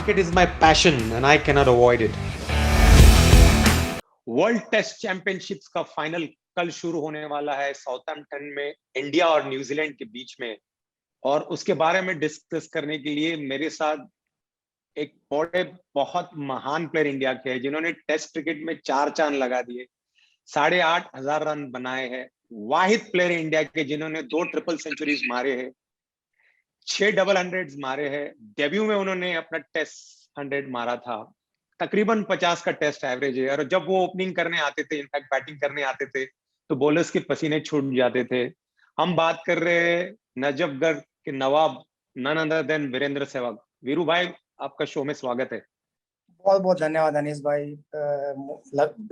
Cricket is my passion and I cannot avoid it. World test championships का final कल शुरू होने वाला है साउथहैम्पटन में, इंडिया और न्यूजीलैंड के बीच में। और उसके बारे में डिस्कस करने के लिए मेरे साथ एक बहुत महान प्लेयर इंडिया के हैं, जिन्होंने टेस्ट क्रिकेट में 4 चांद लगा दिए, 8,500 रन बनाए हैं। वाहिद प्लेयर इंडिया के जिन्होंने 2 ट्रिपल सेंचुरीज मारे हैं, 6 डबल हंड्रेड्स मारे हैं। डेब्यू में उन्होंने अपना टेस्ट 100 मारा था। तकरीबन 50 का टेस्ट एवरेज है। और जब वो ओपनिंग करने आते थे, इनफैक्ट बैटिंग करने आते थे, तो बॉलर्स के पसीने छूट जाते थे। हम बात कर रहे हैं नजफगढ़ के नवाब, none other than Virender Sehwag. Veeru भाई, आपका शो में स्वागत है। बहुत बहुत धन्यवाद अनीस भाई।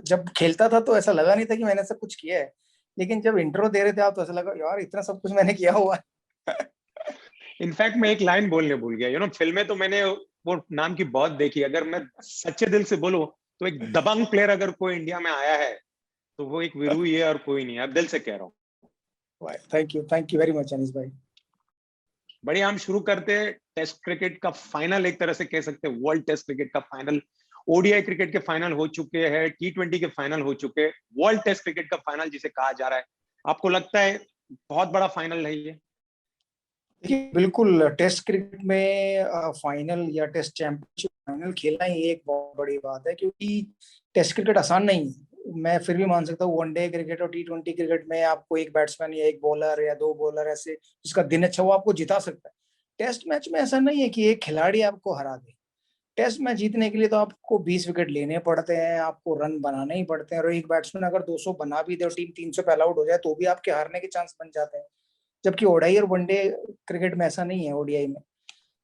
जब खेलता था तो ऐसा लगा नहीं था कि मैंने सब कुछ किया है, लेकिन जब इंट्रो दे रहे थे आप तो ऐसा लगा यार इतना सब कुछ मैंने किया हुआ है। इनफैक्ट मैं एक लाइन बोलने भूल गया। फिल्में तो मैंने वो नाम की बहुत देखी। अगर मैं सच्चे दिल से बोलूं तो एक दबंग प्लेयर अगर कोई इंडिया में आया है तो वो एक वीरू ही है और कोई नहीं है। अब दिल से कह रहा हूँ। Thank you very much Anees भाई। बढ़िया, हम शुरू करते हैं। टेस्ट क्रिकेट का फाइनल, एक तरह से कह सकते हैं वर्ल्ड टेस्ट क्रिकेट का फाइनल। ओडीआई क्रिकेट के फाइनल हो चुके हैं, T20 के फाइनल हो चुके हैं। वर्ल्ड टेस्ट क्रिकेट का फाइनल जिसे कहा जा रहा है, आपको लगता है बहुत बड़ा फाइनल है ये? देखिए, बिल्कुल टेस्ट क्रिकेट में फाइनल या टेस्ट चैंपियनशिप फाइनल खेलना ही एक बहुत बड़ी बात है, क्योंकि टेस्ट क्रिकेट आसान नहीं है। मैं फिर भी मान सकता हूँ वनडे क्रिकेट और T20 क्रिकेट में आपको एक बैट्समैन या एक बॉलर या 2 बॉलर ऐसे जिसका दिन अच्छा वो आपको जिता सकता है। टेस्ट मैच में ऐसा नहीं है कि एक खिलाड़ी आपको हरा दे। टेस्ट मैच जीतने के लिए तो आपको 20 विकेट लेने पड़ते हैं, आपको रन बनाने ही पड़ते हैं, और एक बैट्समैन अगर 200 बना भी दे और टीम 300 पे ऑल आउट हो जाए तो भी आपके हारने के चांस बन जाते हैं। जबकि ओडीआई और वनडे क्रिकेट में ऐसा नहीं है। ओडीआई में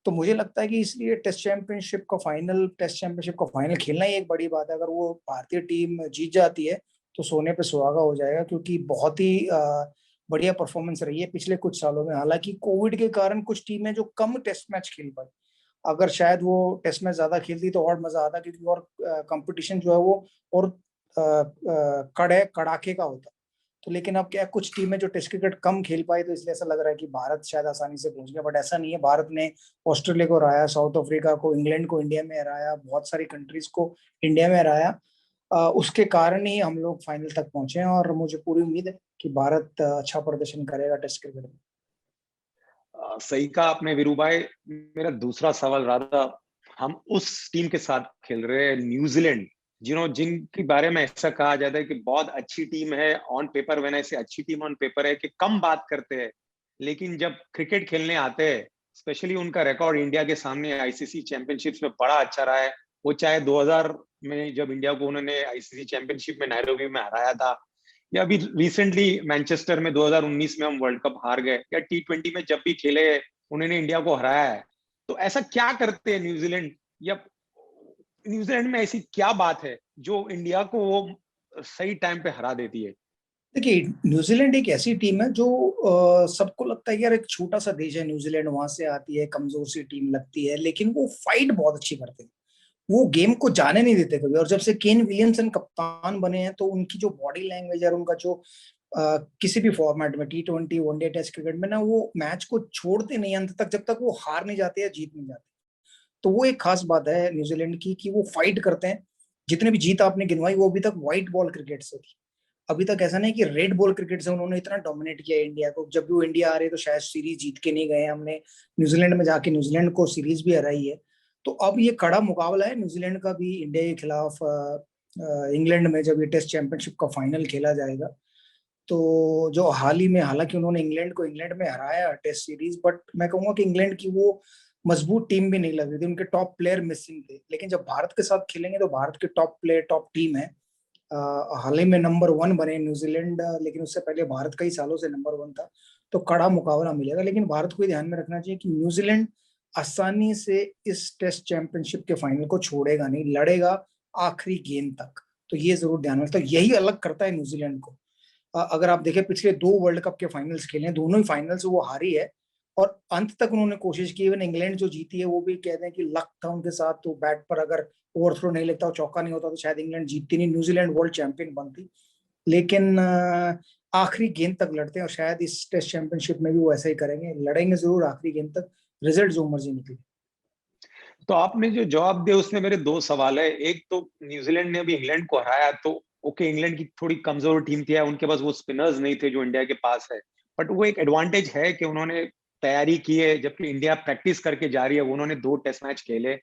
तो मुझे लगता है कि इसलिए टेस्ट चैंपियनशिप का फाइनल खेलना ही एक बड़ी बात है। अगर वो भारतीय टीम जीत जाती है तो सोने पे सुहागा हो जाएगा, क्योंकि बहुत ही बढ़िया परफॉर्मेंस रही है पिछले कुछ सालों में। हालांकि कोविड के कारण कुछ टीमें जो कम टेस्ट मैच खेल पाई, अगर शायद वो टेस्ट मैच ज्यादा खेलती तो और मजा आता, क्योंकि और कंपटीशन जो है वो और कड़ाके का होता। तो लेकिन अब क्या, कुछ टीमें जो टेस्ट क्रिकेट कम खेल पाई, तो इसलिए ऐसा लग रहा है कि भारत शायद आसानी से पहुंच गया, बट ऐसा नहीं है। भारत ने ऑस्ट्रेलिया को हराया, साउथ अफ्रीका को, इंग्लैंड को इंडिया में हराया, बहुत सारी कंट्रीज को इंडिया में हराया। उसके कारण ही हम लोग फाइनल तक पहुंचे हैं, और मुझे पूरी उम्मीद है कि भारत अच्छा प्रदर्शन करेगा टेस्ट क्रिकेट में। सही कहा आपने वीरू भाई। मेरा दूसरा सवाल रहा था, हम उस टीम के साथ खेल रहे हैं न्यूजीलैंड, जिनके बारे में ऐसा कहा जाता है कि बहुत अच्छी टीम है ऑन पेपर। वैसे ऐसी अच्छी टीम ऑन पेपर है कि कम बात करते हैं, लेकिन जब क्रिकेट खेलने आते हैं, स्पेशली उनका रिकॉर्ड इंडिया के सामने आईसीसी चैंपियनशिप्स में बड़ा अच्छा रहा है। वो चाहे 2000 में जब इंडिया को उन्होंने आईसीसी चैंपियनशिप में नैरोबी में हराया था, या अभी रिसेंटली मैनचेस्टर में 2019 में हम वर्ल्ड कप हार गए, या T20 में जब भी खेले उन्होंने इंडिया को हराया है। तो ऐसा क्या करते हैं न्यूजीलैंड, या न्यूजीलैंड में ऐसी क्या बात है जो इंडिया को वो सही टाइम पे हरा देती है? देखिए, न्यूजीलैंड एक ऐसी टीम है जो सबको लगता है कि यार एक छोटा सा देश है न्यूजीलैंड, वहां से आती है, कमजोर सी टीम लगती है, लेकिन वो फाइट बहुत अच्छी करते हैं। वो गेम को जाने नहीं देते कभी। और जब से केन विलियमसन कप्तान बने हैं तो उनकी जो बॉडी लैंग्वेज और उनका जो किसी भी फॉर्मेट में T20 वनडे टेस्ट क्रिकेट में ना, वो मैच को छोड़ते नहीं अंत तक, जब तक वो हार नहीं जाते या जीत नहीं जाते। तो वो एक खास बात है न्यूजीलैंड की कि वो फाइट करते हैं। जितने भी जीत आपने गिनवाई वो अभी तक व्हाइट बॉल क्रिकेट से थी। अभी तक ऐसा नहीं कि रेड बॉल क्रिकेट से उन्होंने इतना डोमिनेट किया इंडिया को। जब भी वो इंडिया आ रही है तो शायद सीरीज जीत के नहीं गए। हमने न्यूजीलैंड में जाके न्यूजीलैंड को सीरीज भी हराई है। तो अब ये कड़ा मुकाबला है न्यूजीलैंड का भी इंडिया के खिलाफ इंग्लैंड में, जब ये टेस्ट चैंपियनशिप का फाइनल खेला जाएगा। तो जो हाल ही में, हालांकि उन्होंने इंग्लैंड में हराया टेस्ट सीरीज, बट मैं कहूंगा कि इंग्लैंड की वो मजबूत टीम भी नहीं लग रही थी। उनके टॉप प्लेयर मिसिंग थे। लेकिन जब भारत के साथ खेलेंगे तो भारत के टॉप प्लेयर, टॉप टीम है। हाल ही में नंबर 1 बने न्यूजीलैंड, लेकिन उससे पहले भारत कई सालों से नंबर 1 था। तो कड़ा मुकाबला मिलेगा, लेकिन भारत को ध्यान में रखना चाहिए कि न्यूजीलैंड आसानी से इस टेस्ट चैंपियनशिप के फाइनल को छोड़ेगा नहीं, लड़ेगा आखिरी गेंद तक। तो ये जरूर ध्यान में रखता है, यही अलग करता है न्यूजीलैंड को। अगर आप देखें, पिछले 2 वर्ल्ड कप के फाइनल्स खेले, दोनों ही फाइनल्स वो हारी है, और अंत तक उन्होंने कोशिश की। इवन इंग्लैंड जो जीती है वो भी कहते हैं कि लक था उनके साथ, तो बैट पर अगर ओवरथ्रो नहीं लगता और चौका नहीं होता तो शायद इंग्लैंड जीतती नहीं, न्यूजीलैंड वर्ल्ड चैंपियन बनती। लेकिन आखिरी गेंद तक लड़ते हैं, और शायद इस टेस्ट चैंपियनशिप में भी वो ऐसा ही करेंगे, लड़ेंगे जरूर आखिरी गेंद तक, रिजल्ट जो मर्जी निकले। तो आपने जो जवाब दिया उसमें मेरे दो सवाल है। एक तो न्यूजीलैंड ने अभी इंग्लैंड को हराया, तो ओके इंग्लैंड की थोड़ी कमजोर टीम थी, उनके पास वो स्पिनर्स नहीं थे जो इंडिया के पास है, बट वो एक एडवांटेज है कि उन्होंने तैयारी की है, जबकि इंडिया प्रैक्टिस करके जा रही है। उन्होंने 2 टेस्ट मैच खेले।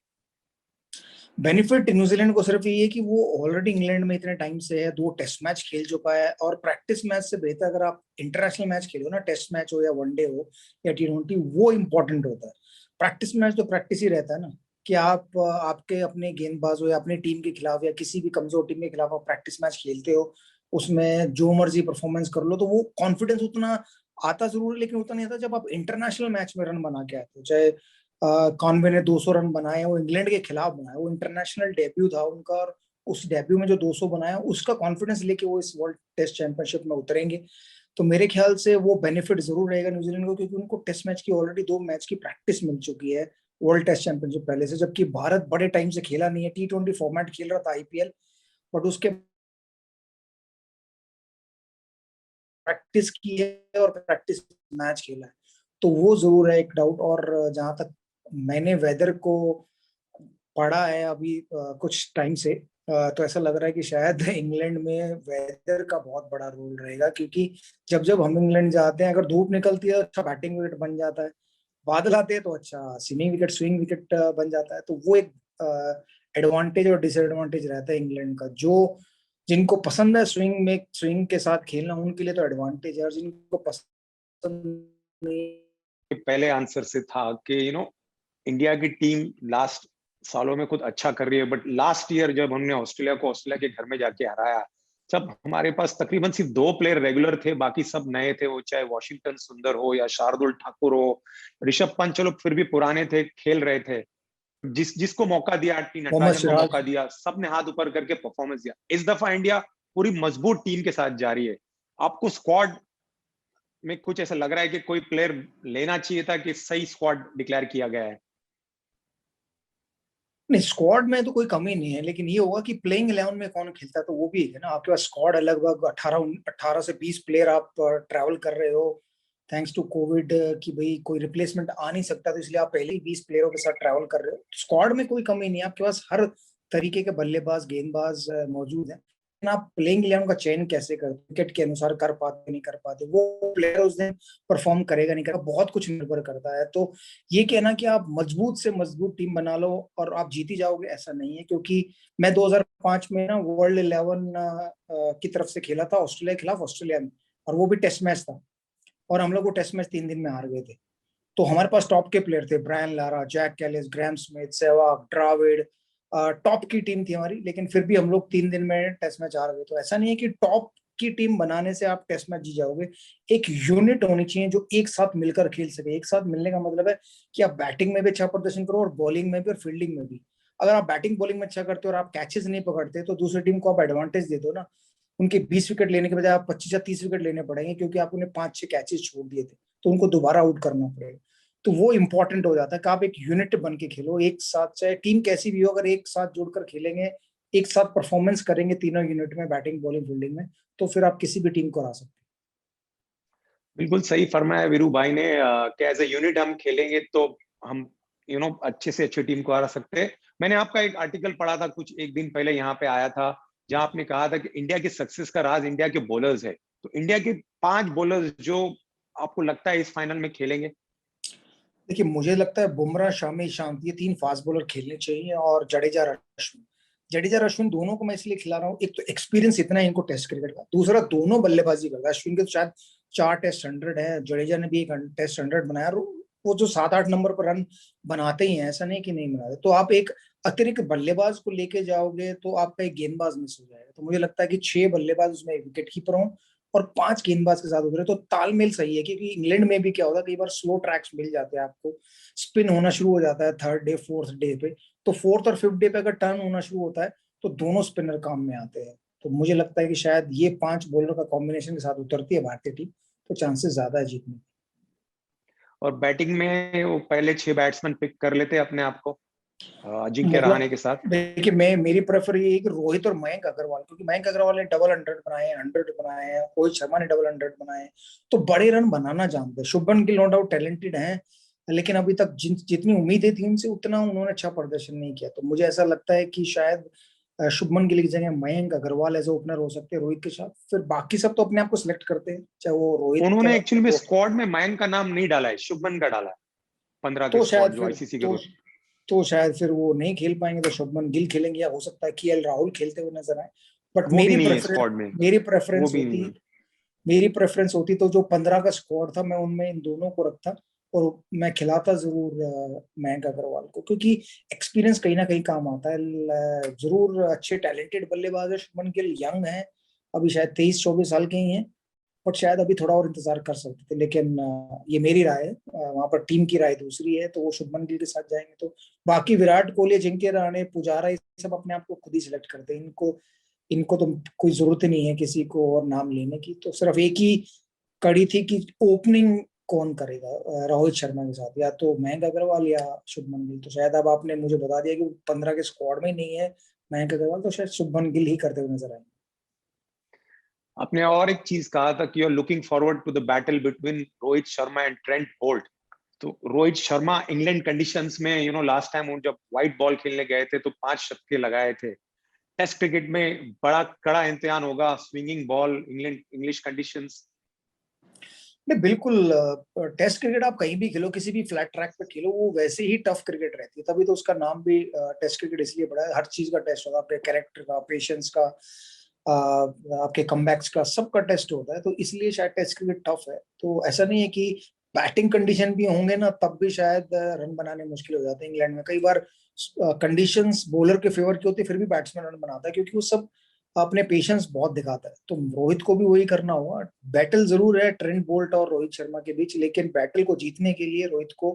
बेनिफिट न्यूजीलैंड को सिर्फ ये है कि वो ऑलरेडी इंग्लैंड में इतने टाइम से है, 2 टेस्ट मैच खेल चुका है, और प्रैक्टिस मैच से बेहतर अगर आप इंटरनेशनल मैच खेलो ना, टेस्ट मैच हो या वनडे हो या T20, वो इंपॉर्टेंट होता है। प्रैक्टिस मैच तो प्रैक्टिस ही रहता है ना, कि आप आपके अपने गेंदबाज हो या अपनी टीम के खिलाफ या किसी भी कमजोर टीम के खिलाफ आप प्रैक्टिस मैच खेलते हो, उसमें जो मर्जी परफॉर्मेंस कर लो, तो वो कॉन्फिडेंस उतना आता जरूर है, लेकिन उतना नहीं आता जब आप इंटरनेशनल मैच में रन बना के आते हो। चाहे कॉनवे ने 200 रन बनाए, वो इंग्लैंड के खिलाफ बनाए, वो इंटरनेशनल डेब्यू था उनका, और उस डेब्यू में जो 200 बनाया उसका कॉन्फिडेंस लेके वो इस वर्ल्ड टेस्ट चैंपियनशिप में उतरेंगे। तो मेरे ख्याल से वो बेनिफिट जरूर रहेगा न्यूजीलैंड को, क्योंकि उनको टेस्ट मैच की ऑलरेडी 2 मैच की प्रैक्टिस मिल चुकी है वर्ल्ड टेस्ट चैंपियनशिप पहले से, जबकि भारत बड़े टाइम से खेला नहीं है, T20 फॉर्मेट खेल रहा था IPL, बट उसके प्रैक्टिस की है और प्रैक्टिस मैच खेला है, तो वो जरूर है एक डाउट। और जहां तक मैंने वेदर को पढ़ा है अभी कुछ टाइम से, तो ऐसा लग रहा है कि शायद इंग्लैंड में वेदर का बहुत बड़ा रोल रहेगा, क्योंकि जब जब हम इंग्लैंड जाते हैं, अगर धूप निकलती है तो अच्छा बैटिंग विकेट बन जाता है, बादल आते हैं तो अच्छा स्विंग विकेट बन जाता है। तो वो एक एडवांटेज और डिसएडवांटेज रहता है इंग्लैंड का, जो जिनको पसंद है स्विंग के साथ खेलना उनके लिए तो एडवांटेज है, और जिनको पसंद नहीं। पहले आंसर से था कि इंडिया की टीम लास्ट सालों में खुद अच्छा कर रही है, बट लास्ट ईयर जब हमने ऑस्ट्रेलिया को ऑस्ट्रेलिया के घर में जाके हराया, जब हमारे पास तकरीबन सिर्फ 2 प्लेयर रेगुलर थे, बाकी सब नए थे, वो चाहे वॉशिंगटन सुंदर हो या शार्दुल ठाकुर हो, ऋषभ पंत चलो फिर भी पुराने थे, खेल रहे थे, जिसको मौका दिया, टी मोहम्मद नटराजन को सिराज। मौका दिया, सबने हाथ ऊपर करके परफॉर्मेंस दिया। इस दफा इंडिया पूरी मजबूत टीम के साथ जा रही है। आपको स्क्वाड में कुछ ऐसा लग रहा है कि कोई प्लेयर लेना चाहिए था, कि सही स्क्वाड डिक्लेयर किया गया है? नहीं, स्क्वाड में तो कोई कमी नहीं है, लेकिन ये होगा कि प्लेइंग 11 में कौन खेलता है, तो वो भी है ना, आपके पास स्क्वाड है लगभग 18 से 20 प्लेयर, आप ट्रैवल कर रहे हो थैंक्स टू कोविड, कि भाई कोई रिप्लेसमेंट आ नहीं सकता, तो इसलिए आप पहले ही 20 प्लेयरों के साथ ट्रैवल कर रहे हो। स्क्वाड में कोई कमी नहीं है, आपके पास हर तरीके के बल्लेबाज गेंदबाज मौजूद हैं। लेकिन आप प्लेइंग 11 का चयन कैसे करते, विकेट के अनुसार कर पाते नहीं कर पाते, वो प्लेयर उस दिन परफॉर्म करेगा नहीं करेगा, बहुत कुछ निर्भर करता है। तो ये कहना कि आप मजबूत से मजबूत टीम बना लो और आप जीती जाओगे, ऐसा नहीं है, क्योंकि मैं 2005 में ना वर्ल्ड 11 की तरफ से खेला था ऑस्ट्रेलिया के खिलाफ, ऑस्ट्रेलिया में, और वो भी टेस्ट मैच था, और हम लोग वो टेस्ट मैच 3 दिन में हार गए थे। तो हमारे पास टॉप के प्लेयर थे, Brian Lara, Jacques Kallis, Graeme Smith, Sehwag, Dravid, top की टीम थी हमारी, लेकिन फिर भी हम लोग 3 दिन में टेस्ट मैच हार गए। तो ऐसा नहीं है कि टॉप की टीम बनाने से आप टेस्ट मैच जीत जाओगे, एक यूनिट होनी चाहिए जो एक साथ मिलकर खेल सके। एक साथ मिलने का मतलब है कि आप बैटिंग में भी अच्छा प्रदर्शन करो और बॉलिंग में भी और फील्डिंग में भी। अगर आप बैटिंग बॉलिंग में अच्छा करते हो और आप कैचेस नहीं पकड़ते, तो दूसरी टीम को आप एडवांटेज देते हो ना, उनके 20 विकेट लेने के बजाय आप 25 या 30 विकेट लेने पड़ेंगे, क्योंकि आप उन्हें 5-6 कैचेस छोड़ दिए थे, तो उनको दोबारा आउट करना पड़ेगा। तो वो इंपॉर्टेंट हो जाता है कि आप एक यूनिट बन के खेलो एक साथ, चाहे टीम कैसी भी हो, अगर एक साथ जुड़कर खेलेंगे, एक साथ परफॉर्मेंस करेंगे तीनों यूनिट में, बैटिंग बॉलिंग फील्डिंग में, तो फिर आप किसी भी टीम को हरा सकते हैं। बिल्कुल सही फरमाया वीरू भाई ने, कि एज ए यूनिट हम खेलेंगे तो हम अच्छे से अच्छी टीम को हरा सकते हैं। मैंने आपका एक आर्टिकल पढ़ा था कुछ एक दिन पहले, यहाँ पे आया था, जहां आपने कहा था कि इंडिया की सक्सेस का राज इंडिया के बॉलर्स है। तो इंडिया के 5 बॉलर्स जो आपको लगता है इस फाइनल में खेलेंगे? देखिए, मुझे लगता है बुमराह, शामी, ईशांत, ये 3 फास्ट बॉलर खेलने चाहिए, और जडेजा और अश्विन दोनों को मैं इसलिए खिला रहा हूँ, एक तो एक्सपीरियंस इतना है इनको टेस्ट क्रिकेट का, दूसरा दोनों बल्लेबाजी कर रहा है। अश्विन के तो शायद 4 टेस्ट 100 है, जडेजा ने भी एक टेस्ट 100 बनाया, और वो जो 7-8 नंबर पर रन बनाते ही हैं, ऐसा नहीं कि नहीं बनाते। तो आप एक अतिरिक्त बल्लेबाज को लेके जाओगे तो आपका एक गेंदबाज मिस हो जाएगा। तो मुझे लगता है कि 6 बल्लेबाज, उसमें एक विकेट कीपर हो और 5 गेंदबाज के साथ उतरे, तो तालमेल सही है। क्योंकि इंग्लैंड में भी क्या होता है, कई बार स्लो ट्रैक्स मिल जाते हैं आपको, स्पिन होना शुरू हो जाता है 3rd डे 4th डे पे, तो 4th और 5th डे पे अगर टर्न होना शुरू होता है तो दोनों स्पिनर काम में आते हैं। तो मुझे लगता है कि शायद ये 5 बॉलर का कॉम्बिनेशन के साथ उतरती है भारतीय टीम, तो चांसेस ज्यादा है जीतने। और बैटिंग में वो पहले 6 बैट्समैन पिक कर लेते अपने आप को, अजिंक्य रहाणे मतलब के साथ। देखिए, मेरी प्रेफर ये है कि रोहित और मयंक अग्रवाल, क्योंकि मयंक अग्रवाल ने डबल 100 बनाए हैं, 100 बनाए हैं, रोहित शर्मा ने डबल 100 बनाए हैं, तो बड़े रन बनाना जानते हैं। Shubman Gill no doubt talented हैं, लेकिन अभी तक जितनी उम्मीदें थी उनसे उतना उन्होंने अच्छा प्रदर्शन नहीं किया। तो मुझे ऐसा लगता है कि शायद शुभमन गिल की जगह मयंक अग्रवाल एज ओपनर हो सकते हैं रोहित के साथ। फिर बाकी सब तो अपने आप को सिलेक्ट करते हैं, चाहे वो रोहित उन्होंने एक्चुअली में को। स्क्वाड में मयंक का नाम नहीं डाला है, शुभमन का डाला है, 15 के तो शायद स्क्वाड जो फिर आईसीसी के तो रूल। तो शायद फिर वो नहीं खेल पाएंगे, तो शुभमन गिल खेलेंगे, या हो सकता है केएल राहुल खेलते हुए नजर आए। बट वो भी नहीं है स्क्वाड में, मेरी वो प्रेफरेंस भी नहीं होती है। मेरी प्रेफरेंस होती तो जो 15 का स्क्वाड था मैं उनमें इन दोनों को रखता, और मैं खिलाता जरूर मयंक अग्रवाल को, क्योंकि एक्सपीरियंस कहीं ना कहीं काम आता है। जरूर अच्छे टैलेंटेड बल्लेबाज है शुभमन गिल, यंग है, अभी शायद 23-24 साल के ही हैं, बट शायद अभी थोड़ा और इंतजार कर सकते थे। लेकिन ये मेरी राय है, वहां पर टीम की राय दूसरी है, तो वो शुभमन गिल के साथ जाएंगे। तो बाकी विराट कोहली, अजिंक्य रहाणे, पुजारा, ये सब अपने आप को खुद ही सिलेक्ट करते हैं। इनको इनको तो कोई जरूरत ही नहीं है किसी को और नाम लेने की। तो सिर्फ एक ही कड़ी थी कि ओपनिंग कौन करेगा रोहित शर्मा के साथ, या तो मयंक अग्रवाल या शुभमन गिल। तो शायद अब आपने मुझे बता दिया कि 15 के स्क्वाड में ही नहीं है मयंक अग्रवाल, तो शायद शुभमन गिल ही करते हुए नजर आएंगे। आपने और एक चीज कहा था कि you are looking forward to the battle between Rohit Sharma and Trent Boult. तो रोहित शर्मा इंग्लैंड कंडीशंस में लास्ट टाइम जब व्हाइट बॉल खेलने गए थे तो 5 शतके लगाए थे। टेस्ट क्रिकेट में बड़ा कड़ा इम्तिहान होगा, swinging ball, England English conditions. नहीं, बिल्कुल। टेस्ट क्रिकेट आप कहीं भी खेलो, किसी भी फ्लैट ट्रैक पे खेलो, वो वैसे ही टफ क्रिकेट रहती है। तभी तो उसका नाम भी टेस्ट क्रिकेट इसलिए पड़ा है। हर चीज का टेस्ट होगा, आपके कैरेक्टर का, पेशेंस का, आपके कमबैक्स का, सबका टेस्ट होता है। तो इसलिए शायद टेस्ट क्रिकेट टफ है। तो ऐसा नहीं है कि बैटिंग कंडीशन भी होंगे ना तब भी शायद रन बनाने मुश्किल हो जाते हैं। इंग्लैंड में कई बार कंडीशंस बॉलर के फेवर की होती है, फिर भी बैट्समैन रन बनाता है, क्योंकि वो सब अपने पेशेंस बहुत दिखाता है। तो रोहित को भी वही करना होगा। बैटल जरूर है ट्रेंट बोल्ट और रोहित शर्मा के बीच, लेकिन बैटल को जीतने के लिए रोहित को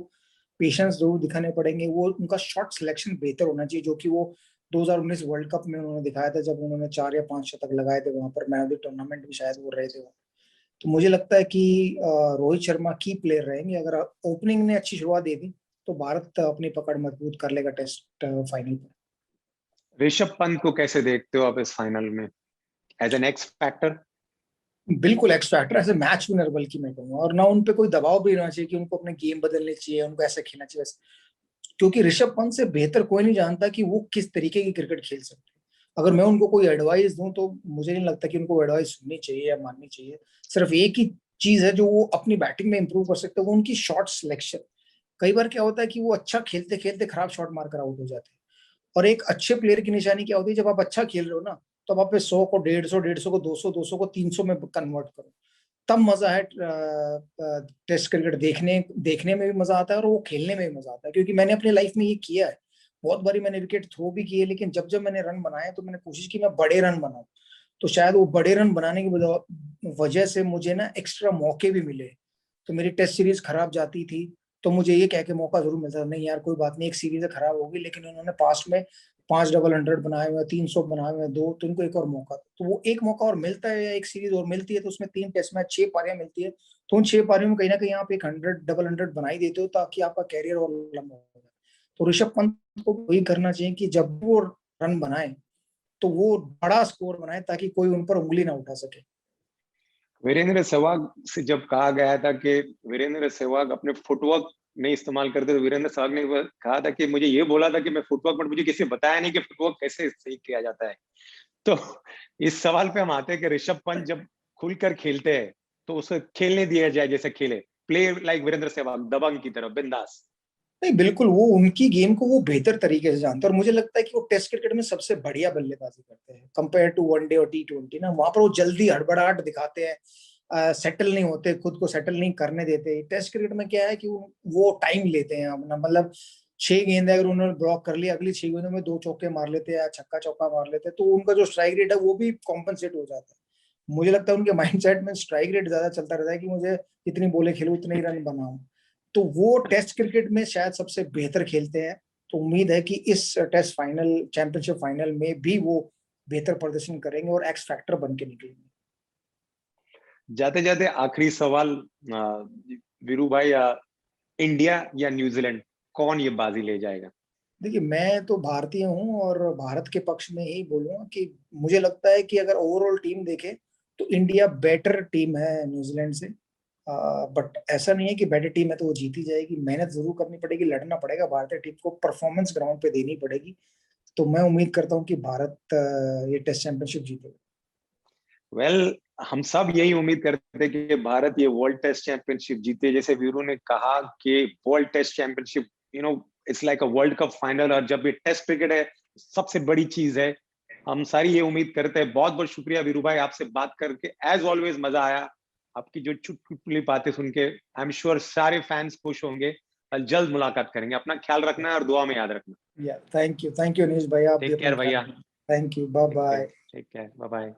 पेशेंस जरूर दिखाने पड़ेंगे। वो उनका शॉट सिलेक्शन बेहतर होना चाहिए, जो कि वो 2019 वर्ल्ड कप में उन्होंने दिखाया था, जब उन्होंने 4 या 5 शतक लगाए थे। वहां पर मैन ऑफ द टूर्नामेंट भी शायद वो रहे थे। तो मुझे लगता है कि रोहित शर्मा की प्लेयर रहेंगे। अगर ओपनिंग ने अच्छी शुरुआत दे दी तो भारत अपनी पकड़ मजबूत कर लेगा टेस्ट फाइनल पर। ऋषभ पंत को कैसे देखते हो आप इस फाइनल में एज एन एक्स फैक्टर? बिल्कुल एक्स फैक्टर, ऐसे मैच विनर बल्कि मैं कहूंगा। और ना उन पे कोई दबाव भी रहना चाहिए कि उनको अपने गेम बदलने चाहिए, उनको ऐसा खेलना चाहिए वैसे। क्योंकि ऋषभ पंत से बेहतर कोई नहीं जानता कि वो किस तरीके की क्रिकेट खेल सकते हैं। अगर मैं उनको कोई एडवाइस दूं तो मुझे नहीं लगता कि उनको एडवाइस सुननी चाहिए या माननी चाहिए। सिर्फ एक ही चीज है जो वो अपनी बैटिंग में इंप्रूव कर सकते हैं, वो उनकी शॉट सिलेक्शन। कई बार क्या होता है कि वो अच्छा खेलते खेलते खराब शॉट मारकर आउट हो जाते हैं। और एक अच्छे प्लेयर की निशानी क्या होती है, जब आप अच्छा खेल रहे हो ना, तो आप पे 100 को 150, 150 को 200, 200 को 300 में कन्वर्ट करो। तब मजा है टेस्ट क्रिकेट देखने देखने में भी मजा आता है और वो खेलने में भी मजा आता है। क्योंकि मैंने अपनी लाइफ में ये किया है। बहुत बारी मैंने विकेट थ्रो भी किए, लेकिन जब जब मैंने रन बनाए तो मैंने कोशिश की मैं बड़े रन बनाऊं। तो शायद वो बड़े रन बनाने की वजह से मुझे ना एक्स्ट्रा मौके भी मिले। तो मेरी टेस्ट सीरीज खराब जाती थी तो मुझे ये कह के मौका जरूर मिलता था, नहीं यार कोई बात नहीं, एक सीरीज खराब होगी, लेकिन उन्होंने पास्ट में 5 डबल 100 बनाए हुए, 300 बनाए हुए, दो, तो इनको एक और मौका। तो वो एक मौका और मिलता है या एक सीरीज और मिलती है, तो उसमें 3 टेस्ट मैच, 6 पारियां मिलती है। तो उन 6 पारियों में कहीं ना कहीं आप एक 100 डबल 100 बना ही देते हो, ताकि आपका कैरियर और लंबा हो जाए। तो ऋषभ पंत को वही करना चाहिए कि जब वो रन बनाए तो वो बड़ा स्कोर बनाए, ताकि कोई उन पर उंगली ना उठा सके। वीरेंद्र सहवाग से जब कहा गया था कि वीरेंद्र सहवाग अपने फुटवर्क नहीं इस्तेमाल करते, तो वीरेंद्र सहवाग ने कहा था कि मुझे ये बोला था कि मैं फुटवर्क, बट मुझे किसी ने बताया नहीं कि फुटवर्क कैसे सही किया जाता है। तो इस सवाल पे हम आते हैं कि ऋषभ पंत जब खुलकर खेलते हैं तो उसे खेलने दिया जाए जैसे खेले, प्ले लाइक वीरेंद्र सहवाग, दबंग की तरह बिंदास। नहीं, बिल्कुल वो उनकी गेम को वो बेहतर तरीके से जानते हैं। और मुझे लगता है कि वो टेस्ट क्रिकेट में सबसे बढ़िया बल्लेबाजी करते हैं कंपेयर टू वनडे और T20 ना। वहां पर वो जल्दी हड़बड़ाहट दिखाते हैं, सेटल नहीं होते, खुद को सेटल नहीं करने देते। टेस्ट क्रिकेट में क्या है कि वो टाइम लेते हैं अपना, मतलब 6 गेंद अगर उन्होंने ब्लॉक कर लिया, अगली 6 गेंदों में 2 चौके मार लेते हैं या छक्का चौका मार लेते हैं, तो उनका जो स्ट्राइक रेट है वो भी कॉम्पनसेट हो जाता है। मुझे लगता है उनके माइंडसेट में स्ट्राइक रेट ज्यादा चलता रहता है कि मुझे जितनी बोले खेलूं उतने ही रन बनाऊं। तो वो टेस्ट क्रिकेट में शायद सबसे बेहतर खेलते हैं। तो उम्मीद है कि इस टेस्ट फाइनल, चैंपियनशिप फाइनल में भी वो बेहतर प्रदर्शन करेंगे और एक्स फैक्टर बन के निकलेंगे। जाते जाते आखिरी सवाल, वीरू भाई, इंडिया या न्यूजीलैंड, कौन ये बाजी ले जाएगा? देखिए, मैं तो भारतीय हूँ और भारत के पक्ष में ही बोलूंगा कि मुझे लगता है कि अगर ओवरऑल टीम देखे तो इंडिया बेटर टीम है न्यूजीलैंड से। बट ऐसा नहीं है कि बेटर टीम है तो वो जीती जाएगी, मेहनत जरूर करनी पड़ेगी, लड़ना पड़ेगा, भारतीय टीम को परफॉर्मेंस ग्राउंड पे देनी पड़ेगी। तो मैं उम्मीद करता हूँ कि भारत ये टेस्ट चैंपियनशिप जीतेगा। वेल, हम सब यही उम्मीद करते हैं कि भारत ये वर्ल्ड टेस्ट चैंपियनशिप जीते। जैसे वीरू ने कहा कि world test championship, it's like a world cup final, और जब ये टेस्ट क्रिकेट है सबसे बड़ी चीज है। हम सारी ये उम्मीद करते हैं। बहुत बहुत शुक्रिया वीरू भाई, आपसे बात करके एज ऑलवेज मजा आया। आपकी जो चुटकुली बातें सुन के आई एम श्योर सारे फैंस खुश होंगे। कल जल्द मुलाकात करेंगे। अपना ख्याल रखना है और दुआ में याद रखना। या थैंक यू नीश भाई, आप भी टेक अपना केयर ख्याल भैया। रखें। Thank you, bye take care. Bye. Take care, bye bye.